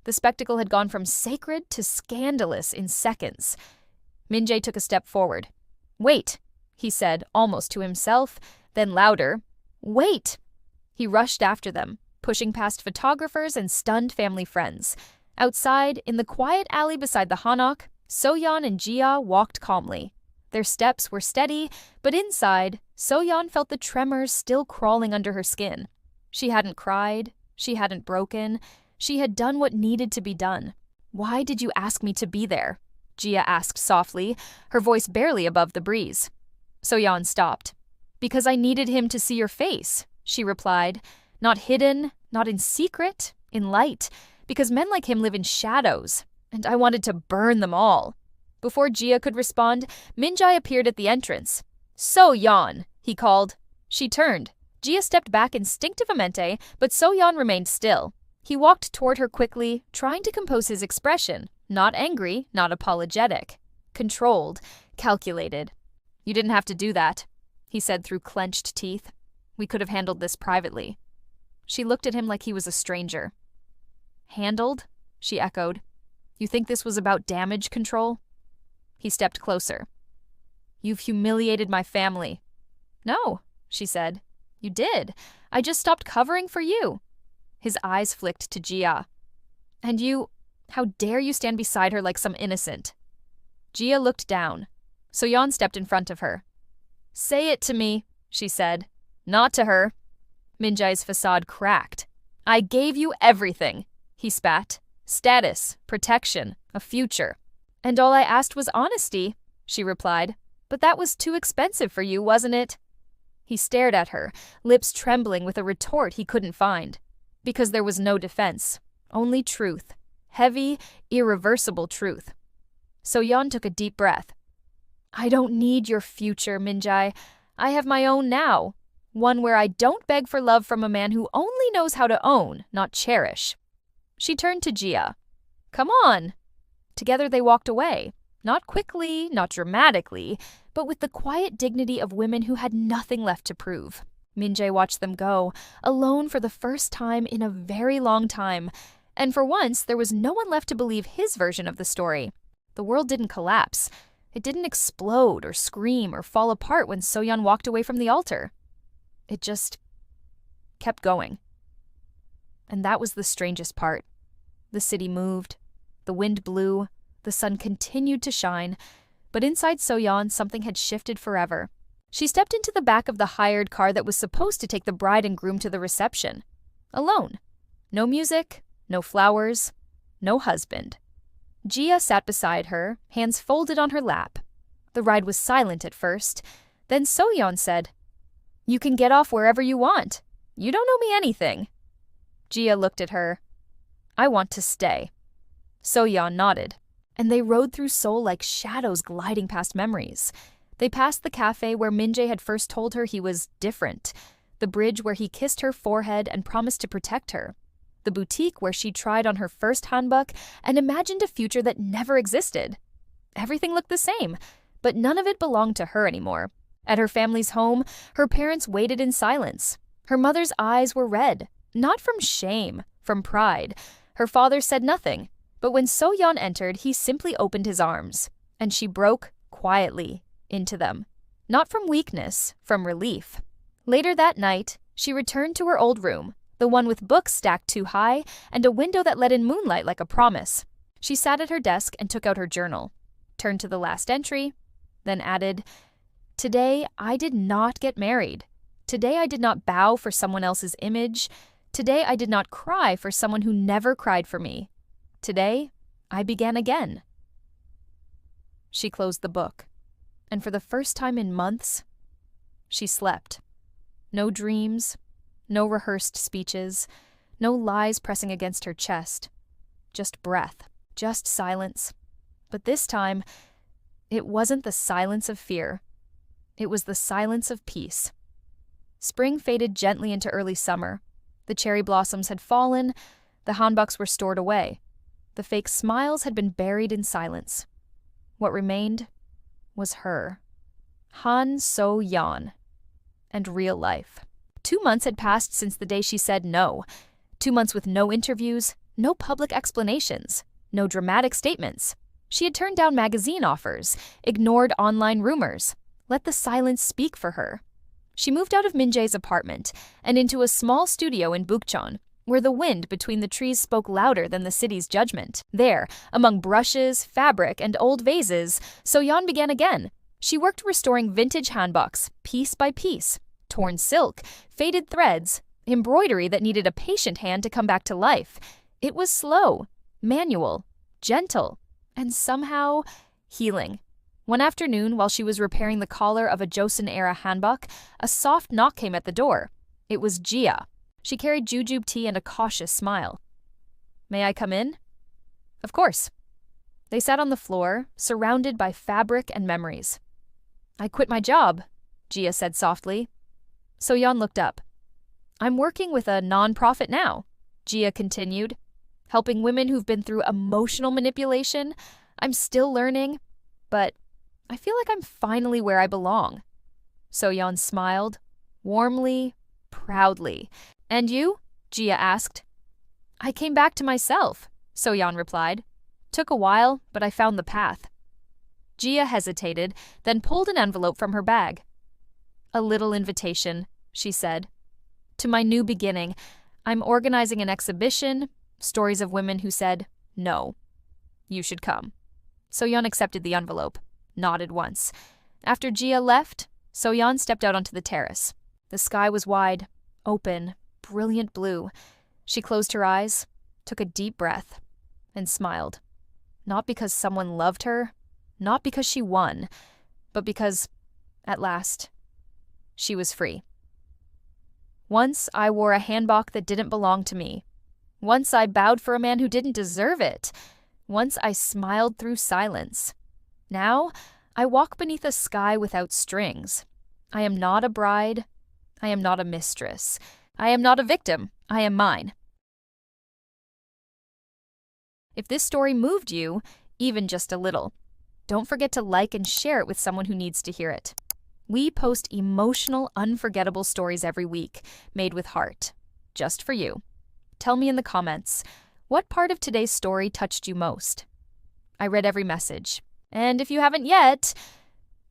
The spectacle had gone from sacred to scandalous in seconds. Min-jae took a step forward. Wait, he said, almost to himself, then louder. Wait! He rushed after them, pushing past photographers and stunned family friends. Outside, in the quiet alley beside the hanok, So-yeon and Gia walked calmly. Their steps were steady, but inside, So-yeon felt the tremors still crawling under her skin. She hadn't cried. She hadn't broken. She had done what needed to be done. Why did you ask me to be there? Gia asked softly, her voice barely above the breeze. So-yeon stopped. Because I needed him to see your face, she replied. Not hidden, not in secret, in light, because men like him live in shadows, and I wanted to burn them all. Before Gia could respond, Min-jae appeared at the entrance. So-yeon, he called. She turned. Gia stepped back instinctivamente, but So-yeon remained still. He walked toward her quickly, trying to compose his expression, not angry, not apologetic. Controlled, calculated. You didn't have to do that, he said through clenched teeth. We could have handled this privately. She looked at him like he was a stranger. Handled? She echoed. You think this was about damage control? He stepped closer. You've humiliated my family. No, she said. You did. I just stopped covering for you. His eyes flicked to Gia. And you, how dare you stand beside her like some innocent? Gia looked down. So-yeon stepped in front of her. Say it to me, she said. Not to her. Min-jae's facade cracked. I gave you everything, he spat. Status, protection, a future. And all I asked was honesty, she replied. But that was too expensive for you, wasn't it? He stared at her, lips trembling with a retort he couldn't find. Because there was no defense, only truth. Heavy, irreversible truth. So-yeon took a deep breath. I don't need your future, Min-jae. I have my own now. One where I don't beg for love from a man who only knows how to own, not cherish. She turned to Gia. Come on. Together they walked away. Not quickly, not dramatically, but with the quiet dignity of women who had nothing left to prove. Min-jae watched them go, alone for the first time in a very long time. And for once, there was no one left to believe his version of the story. The world didn't collapse. It didn't explode or scream or fall apart when So-yeon walked away from the altar. It just kept going. And that was the strangest part. The city moved. The wind blew. The sun continued to shine. But inside So-yeon, something had shifted forever. She stepped into the back of the hired car that was supposed to take the bride and groom to the reception. Alone. No music, no flowers, no husband. Gia sat beside her, hands folded on her lap. The ride was silent at first. Then So-yeon said, "You can get off wherever you want. You don't owe me anything." Gia looked at her. "I want to stay." So-yeon nodded, and they rode through Seoul like shadows gliding past memories. They passed the cafe where Min-jae had first told her he was different, the bridge where he kissed her forehead and promised to protect her, the boutique where she tried on her first hanbok and imagined a future that never existed. Everything looked the same, but none of it belonged to her anymore. At her family's home, her parents waited in silence. Her mother's eyes were red, not from shame, from pride. Her father said nothing, but when So-yeon entered, he simply opened his arms, and she broke quietly into them. Not from weakness, from relief. Later that night, she returned to her old room, the one with books stacked too high and a window that let in moonlight like a promise. She sat at her desk and took out her journal, turned to the last entry, then added, "Today, I did not get married. Today, I did not bow for someone else's image. Today, I did not cry for someone who never cried for me. Today, I began again." She closed the book, and for the first time in months, she slept. No dreams, no rehearsed speeches, no lies pressing against her chest. Just breath, just silence. But this time, it wasn't the silence of fear. It was the silence of peace. Spring faded gently into early summer. The cherry blossoms had fallen, the hanboks were stored away. The fake smiles had been buried in silence. What remained was her. Han So-yeon. And real life. 2 months had passed since the day she said no. 2 months with no interviews, no public explanations, no dramatic statements. She had turned down magazine offers, ignored online rumors, let the silence speak for her. She moved out of Min-jae's apartment and into a small studio in Bukchon, where the wind between the trees spoke louder than the city's judgment. There, among brushes, fabric, and old vases, So-yeon began again. She worked restoring vintage hanboks, piece by piece. Torn silk, faded threads, embroidery that needed a patient hand to come back to life. It was slow, manual, gentle, and somehow healing. One afternoon, while she was repairing the collar of a Joseon-era hanbok, a soft knock came at the door. It was Gia. She carried jujube tea and a cautious smile. "May I come in?" "Of course." They sat on the floor, surrounded by fabric and memories. "I quit my job," Gia said softly. So-yeon looked up. "I'm working with a non-profit now," Gia continued, "helping women who've been through emotional manipulation. I'm still learning, but I feel like I'm finally where I belong." So-yeon smiled, warmly, proudly. "And you?" Gia asked. "I came back to myself," So-yeon replied. "Took a while, but I found the path." Gia hesitated, then pulled an envelope from her bag. "A little invitation," she said. "To my new beginning. I'm organizing an exhibition, stories of women who said, 'No, you should come.'" So-yeon accepted the envelope, nodded once. After Gia left, So-yeon stepped out onto the terrace. The sky was wide, open, brilliant blue. She closed her eyes, took a deep breath, and smiled. Not because someone loved her, not because she won, but because, at last, she was free. Once I wore a hanbok that didn't belong to me. Once I bowed for a man who didn't deserve it. Once I smiled through silence. Now, I walk beneath a sky without strings. I am not a bride. I am not a mistress. I am not a victim. I am mine. If this story moved you, even just a little, Don't forget to like and share it with someone who needs to hear it. We post emotional, unforgettable stories every week, made with heart, just for you. Tell me in the comments, what part of today's story touched you most? I read every message. And if you haven't yet,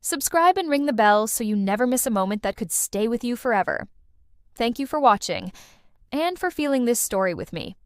subscribe and ring the bell so you never miss a moment that could stay with you forever. Thank you for watching and for feeling this story with me.